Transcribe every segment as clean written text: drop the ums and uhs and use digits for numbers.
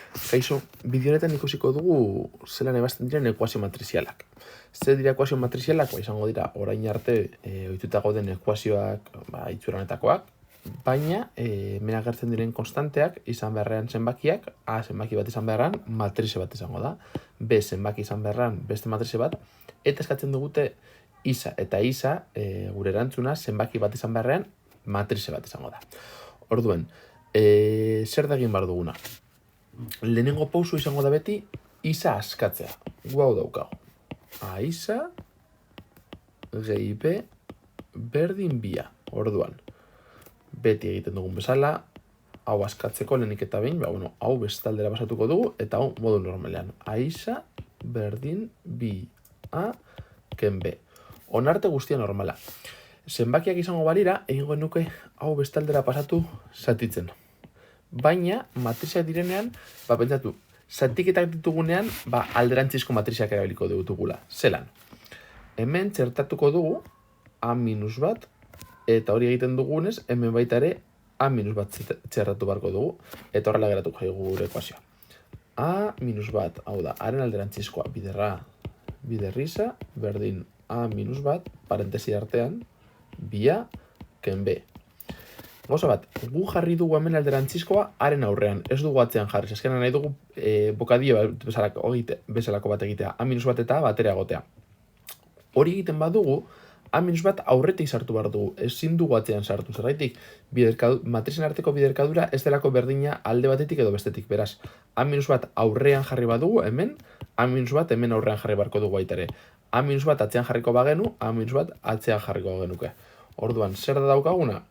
Kaixo, bideo honetan ikusiko dugu zelan ebazten diren ekuazio matrizialak. Zer dira ekuazio matrizialak? Izango dira orain arte ohituta gauden ekuazioak itxura honetakoak, baina hemen agertzen diren konstanteak izan beharrean zenbakiak, A zenbaki bat izan beharrean matrize bat izango da, B zenbaki izan beharrean beste matrize bat, eta eskatzen dugute isa eta isa gure erantzuna zenbaki bat izan beharrean matrize bat izango da. Orduen, zer da egin behar duguna? Lehenengo pauso izango da beti isa askatzea. Gu hau daukagu. A isa gehi B berdin bia. Orduan, beti egiten dugun bezala, hau askatzeko lehenik eta behin, hau bestaldera pasatuko dugu, eta hau modu normalean. A isa berdin bi A ken B. Onarte guztia normala. Zenbakiak izango balira, egingo nuke hau bestaldera pasatu zatitzen. Baina, matriziak direnean, pentsatu, zatiketak ditugunean, alderantzizko matriziak erabiliko dugula. Zelan? Hemen txertatuko dugu A minus bat, eta hori egiten dugunez, hemen baita ere A minus bat txertatu barko dugu, eta horrela geratuko jaigu gure ekuazioa. A minus bat, hau da, haren alderantzizkoa, bider A, bider isa, berdin A minus bat, parentesi artean, bia, ken B. Gauza bat, gu jarri dugu hemen alderantzizkoa haren aurrean, ez dugu atzean jarri. Azkenan nahi dugu bokadio bezalako bat egitea, A minus bat eta batera egotea. Hori egiten badugu, A minus bat aurretik sartu behar dugu, ezin dugu atzean sartu. Zergaitik, matrizen arteko biderkadura ez delako berdina alde batetik edo bestetik. Beraz, A minus bat aurrean jarri badugu hemen, A minus bat hemen aurrean jarri barko dugu baita ere. A minus bat atzean jarriko bagenu, A minus bat atzean jarriko genuke. Orduan, zer da daukaguna?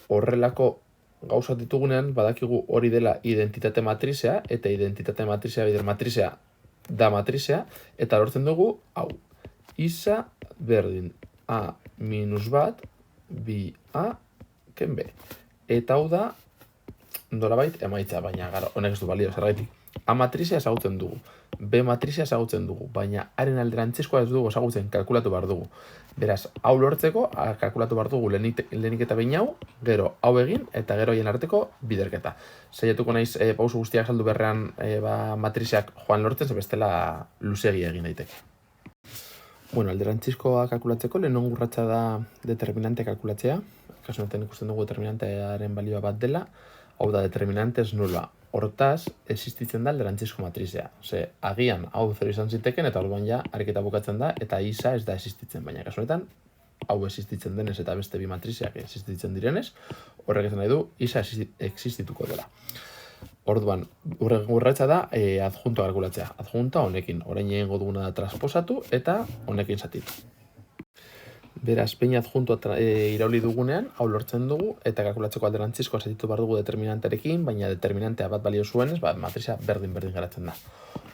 Horrelako gauzat ditugunean, badakigu hori dela identitate matrizea, eta identitate matrizea bider matrizea da matrizea, eta lortzen dugu, hau, isa berdin A minus bat, bi A, ken B. Eta hau da, nolabait emaitza, baina gara, honek ez du balio, zergaitik. A matrizea ezagutzen dugu, B matrizea ezagutzen dugu, baina haren alderantzizkoa ez dugu ezagutzen, kalkulatu behar dugu. Beraz, hau lortzeko, kalkulatu behar dugu lehenik eta behin hau, gero hau egin, eta gero hien arteko biderketa. Saiatuko naiz pauso guztiak saldu berrean matrizeak joan lortzen, bestela luzegi egin daiteke. Alderantzizkoa kalkulatzeko, lehenengo urratsa da determinante kalkulatzea. Kasu honetan ikusten dugu determinantearen balioa bat dela, hau da determinante ez nula. Hortaz, existitzen da alderantzizko matrizea. Agian hau 0 izan ziteken, eta orduan ja ariketa bukatzen da, eta isa ez da existitzen. Baina kasu honetan, hau existitzen denez eta beste bi matrizeak existitzen direnez, horrek esan nahi du, isa existituko dela. Orduan, urratsa da adjunto kalkulatzea. Adjunta honekin, orain egingo duguna da transposatu eta honekin zatitu. Beraz, behin adjunto irauli dugunean, hau lortzen dugu, eta kalkulatzeko alderantzizkoa zatitu behar dugu determinantearekin, baina determinantea bat balio zuenez, matrizea berdin-berdin geratzen da.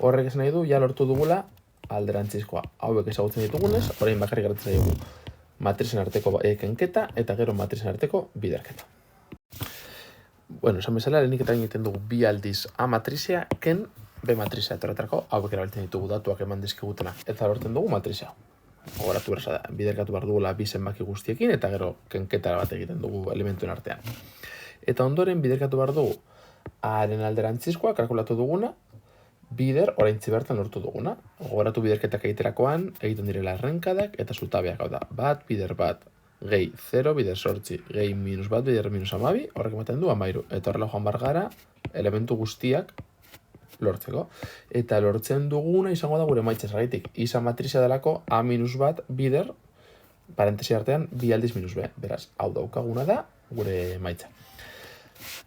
Horrek esan nahi du, ja lortu dugula alderantzizkoa. Hauek ezagutzen ditugunez, orain bakarrik geratzen dugu matrizen arteko kenketa, eta gero matrizen arteko biderketa. Esan bezala, lehenik eta egiten dugu bi aldiz A matrizea, ken B matrizea. Horretarako, hauek erabiltzen ditugu datuak eman dizkigutena, eta lortzen dugu matrizea. Gogoratu berza da, biderkatu behar dugula bi zenbaki guztiekin, eta gero kenketa bat egiten dugu elementuen artean. Eta ondoren biderkatu behar dugu haren alderantzizkoa, kalkulatu duguna, bider oraintzi bertan lortu duguna. Gogoratu biderketak egiterakoan, egiten direla errenkadak eta zutabeak, hau da, bat, bider bat, gehi 0, bider sortzi, gehi minus bat, bider minus amabi, horrek ematen du amairu. Eta horrela joan bargara, elementu guztiak lortzeko. Eta lortzen duguna izango da gure emaitza zergaitik. Isa matrizea delako A minus bat bider, parentesi artean, bi aldiz minus B. Beraz, hau daukaguna da gure emaitza.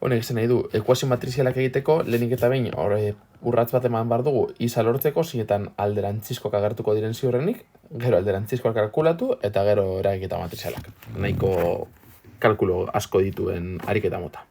Honek esan nahi du, ekuazio matrizialak egiteko, lehenik eta behin urratz bat eman behar dugu isa lortzeko, zinetan alderantzizkoak agertuko diren ziurrenik, gero alderantzizkoak kalkulatu, eta gero eragiketa matrizialak. Nahiko kalkulo asko dituen ariketa mota.